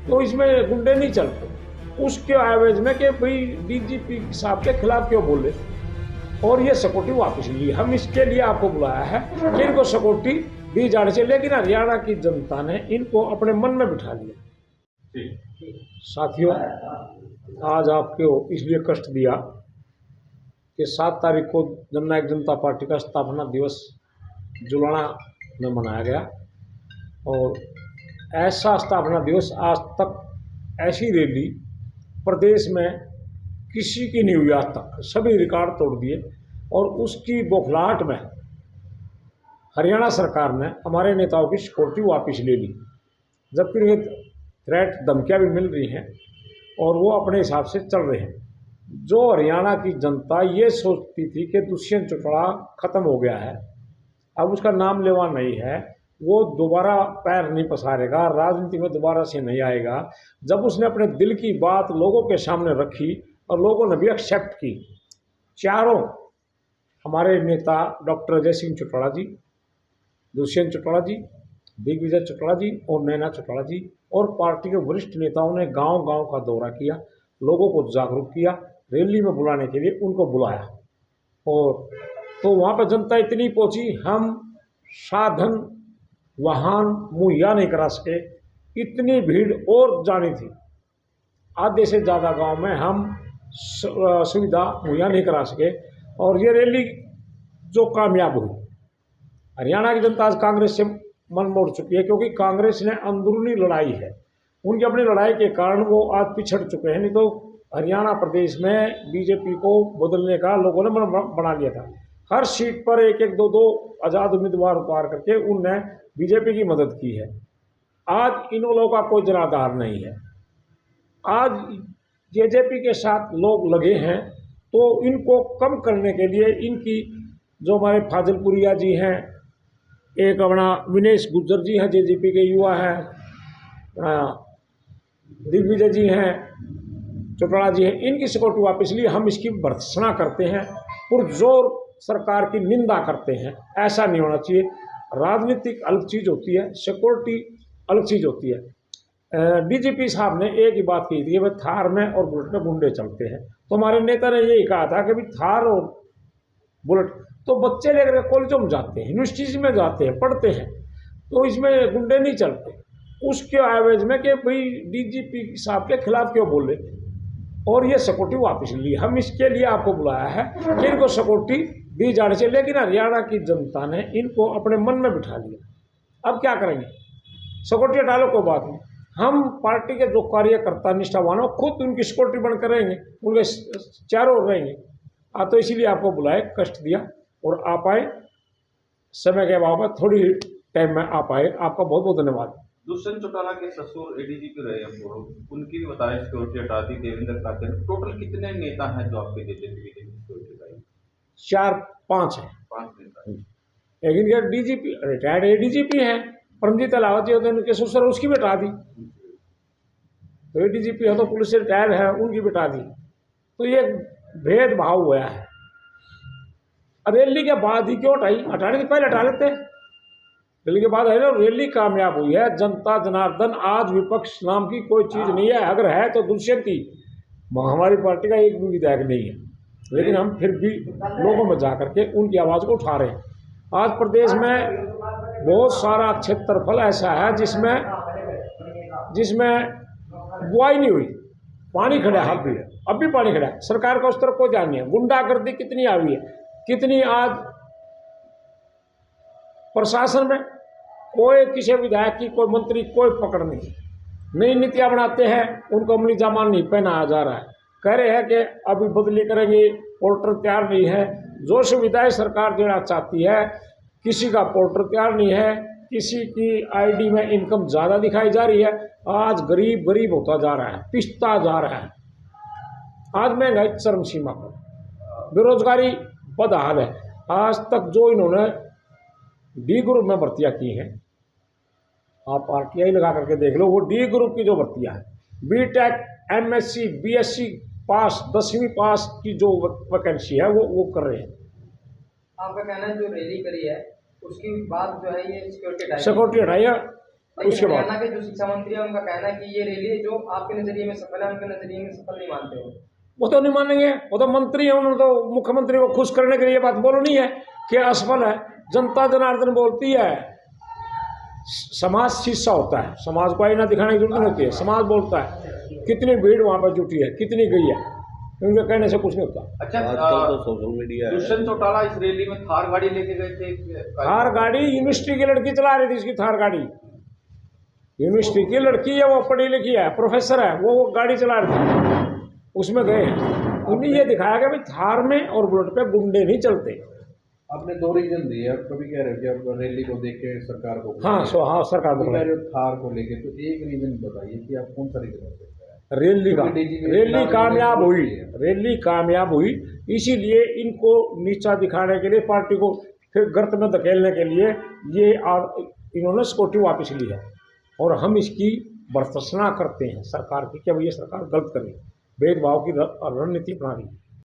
तो इसमें गुंडे नहीं चलते। उसके एवज में कि भाई डीजीपी साहब के खिलाफ क्यों बोले, और ये सिक्योरिटी वापस ली। हम इसके लिए आपको बुलाया है कि इनको सिक्योरिटी दी जानी चाहिए, लेकिन हरियाणा की जनता ने इनको अपने मन में बिठा लिया। साथियों, आज आपको इसलिए कष्ट दिया कि 7 तारीख को जननायक जनता पार्टी का स्थापना दिवस जुलाना में मनाया गया, और ऐसा स्थापना दिवस आज तक, ऐसी रैली प्रदेश में किसी की नहीं हुई आज तक। सभी रिकॉर्ड तोड़ दिए, और उसकी बौखलाहट में हरियाणा सरकार ने हमारे नेताओं की सिक्योरिटी वापस ले ली, जबकि उन्हें थ्रेट धमकियाँ भी मिल रही हैं और वो अपने हिसाब से चल रहे हैं। जो हरियाणा की जनता ये सोचती थी कि दुष्यंत चौटाला खत्म हो गया है, अब उसका नाम लेवा नहीं है, वो दोबारा पैर नहीं पसारेगा, राजनीति में दोबारा से नहीं आएगा, जब उसने अपने दिल की बात लोगों के सामने रखी और लोगों ने भी एक्सेप्ट की। चारों हमारे नेता डॉक्टर अजय सिंह चौटाला जी, दुष्यंत चौटाला जी, दिग्विजय चौटाला जी और नैना चौटाला जी और पार्टी के वरिष्ठ नेताओं ने गांव-गांव का दौरा किया, लोगों को जागरूक किया, रैली में बुलाने के लिए उनको बुलाया, और तो वहाँ पर जनता इतनी पहुँची, हम साधन वाहन मुहैया नहीं करा सके, इतनी भीड़ और जानी थी। आधे से ज़्यादा गांव में हम सुविधा मुहैया नहीं करा सके, और ये रैली जो कामयाब हुई। हरियाणा की जनता आज कांग्रेस से मन मोड़ चुकी है, क्योंकि कांग्रेस ने अंदरूनी लड़ाई है, उनकी अपनी लड़ाई के कारण वो आज पिछड़ चुके हैं। नहीं तो हरियाणा प्रदेश में बीजेपी को बदलने का लोगों ने मन बना लिया था। हर सीट पर एक एक दो आज़ाद उम्मीदवार उतार करके उनने बीजेपी की मदद की है। आज इन लोगों का कोई जनाधार नहीं है। आज जेजेपी के साथ लोग लगे हैं, तो इनको कम करने के लिए इनकी जो हमारे फाजिलपुरिया जी हैं, एक अपना विनेश गुज्जर जी हैं, जेजेपी के युवा हैं, दिग्विजय जी हैं, चौटाला जी हैं, इनकी सिक्योरिटी वापस लिए हम इसकी भर्त्सना करते हैं, पुरजोर सरकार की निंदा करते हैं। ऐसा नहीं होना चाहिए। राजनीतिक अलग चीज़ होती है, सिक्योरिटी अलग चीज़ होती है। डीजीपी साहब ने एक ही बात कही थी, वह थार में और बुलेट में गुंडे चलते हैं, तो हमारे नेता ने यही कहा था कि भाई थार और बुलेट तो बच्चे लेकर कॉलेजों में जाते हैं, यूनिवर्सिटीज में जाते हैं, पढ़ते हैं, तो इसमें गुंडे नहीं चलते। उसके एवज में कि भाई डीजीपी साहब के खिलाफ क्यों बोले, और ये सिक्योरिटी वापस ली। हम इसके लिए आपको बुलाया है कि इनको सिक्योरिटी दी जानी चाहिए, लेकिन हरियाणा की जनता ने इनको अपने मन में बिठा लिया। अब क्या करेंगे? सिक्योरिटी हटा लो, कोई बात नहीं, हम पार्टी के जो कार्यकर्ता निष्ठावान हो खुद उनकी सिक्योरिटी बनकर रहेंगे, उनके चारों ओर रहेंगे। तो इसीलिए आपको बुलाए, कष्ट दिया, और आप आए, समय के अभाव में थोड़ी टाइम में आप आए, आपका बहुत बहुत धन्यवाद। दुष्यंत चौटाला के ससुर एडीजीपी रहे हैं, उनकी भी बता रहे सिक्योरिटी हटा दी, देवेंद्र कातिल। टोटल कितने नेता हैं जो आपके जेजेपी के सिक्योरिटी हटाई? 4-5 हैं। 5 नेता। एक इनके डीजीपी रिटायर्ड एडीजीपी हैं, परमजीत अलावत जी होते हैं, उनके ससुर, उसकी भी हटा दी। तो एडीजीपी है तो पुलिस से रिटायर्ड है, उनकी भी हटा दी। तो ये भेदभाव हुआ है। रैली के बाद ही क्यों हटाई? हटाने के पहले हटा लेते। रैली के बाद है ना, रैली कामयाब हुई है। जनता जनार्दन, आज विपक्ष नाम की कोई चीज नहीं है, अगर है तो दुष्यंत की। हमारी पार्टी का एक भी विधायक नहीं है, लेकिन हम फिर भी लोगों में जा करके उनकी आवाज को उठा रहे हैं। आज प्रदेश में बहुत सारा क्षेत्रफल ऐसा है जिसमें बुआई नहीं हुई, पानी खड़ा है, अब भी पानी खड़ा है। सरकार का उस तरफ कोई ध्यान नहीं है। गुंडागर्दी कितनी आ हुई है, कितनी आज प्रशासन में कोई किसी विधायक की, कोई मंत्री, कोई पकड़ नहीं। नई नीतियां बनाते हैं, उनको अमली जामान नहीं पहनाया जा रहा है। कह रहे हैं कि अभी बदली करेंगे, पोर्टल तैयार नहीं है। जो सुविधाएं सरकार देना चाहती है, किसी का पोर्टल तैयार नहीं है, किसी की आईडी में इनकम ज़्यादा दिखाई जा रही है। आज गरीब गरीब होता जा रहा है, पिसता जा रहा है। आज महंगाई चरम सीमा पर, बेरोजगारी बदहाल है। आज तक जो इन्होंने डी ग्रुप में भर्तियां की हैं, आप आरटीआई लगा करके देख लो, वो डी ग्रुप की जो भर्तियां हैं, बीटेक, एमएससी, बीएससी पास, 10वीं पास की जो वैकेंसी है वो कर रहे हैं। आपका कहना है जो रैली करी है उसकी बात जो है ये सिक्योरिटी हटाई है। उसके बाद हरियाणा के जो शिक्षा मंत्री है उनका कहना है कि ये रैली जो आपके नजरिए में सफल है उनके नजरिए में सफल नहीं मानते हो। वो तो नहीं मानेंगे, वो तो मंत्री है, उन्होंने तो मुख्यमंत्री को खुश करने के लिए बात बोलनी है कि असफल है। जनता जनार्दन बोलती है, समाज शीशा होता है, समाज को आईना दिखाने की जरूरत नहीं होती है। समाज बोलता है कितनी भीड़ वहां पर जुटी है, कितनी गई है, उनके कहने से कुछ नहीं होता। अच्छा, आजकल तो सोशल मीडिया है। दुष्यंत चौटाला इस रैली में थार गाड़ी लेके गए थे। थार गाड़ी यूनिवर्सिटी की लड़की चला रही थी, इसकी थार गाड़ी यूनिवर्सिटी की लड़की है, वो पढ़ी लिखी है, प्रोफेसर है, वो गाड़ी चला रही थी, उसमें गए हैं। उन्हें ये दिखाया कि भाई थार में और बुलेट पे गुंडे नहीं चलते। आपने दो रीजन दिए, आप कभी कह रहे हो कि आप रैली को देख के सरकार को हाँ सरकार कभी को कह रहे हो थार को लेके, तो एक रीजन बताइए कि आप कौन सा रीजन देते हैं। रैली क्योंकि कामयाब हुई, है। रैली कामयाब हुई, इसीलिए इनको नीचा दिखाने के लिए, पार्टी को फिर गर्त में धकेलने के लिए ये इन्होंने सिक्योरिटी वापस ली है। और हम इसकी भर्त्सना करते हैं सरकार की कि अब ये सरकार गलत कर रही है, भेदभाव की रणनीति अपना रही है।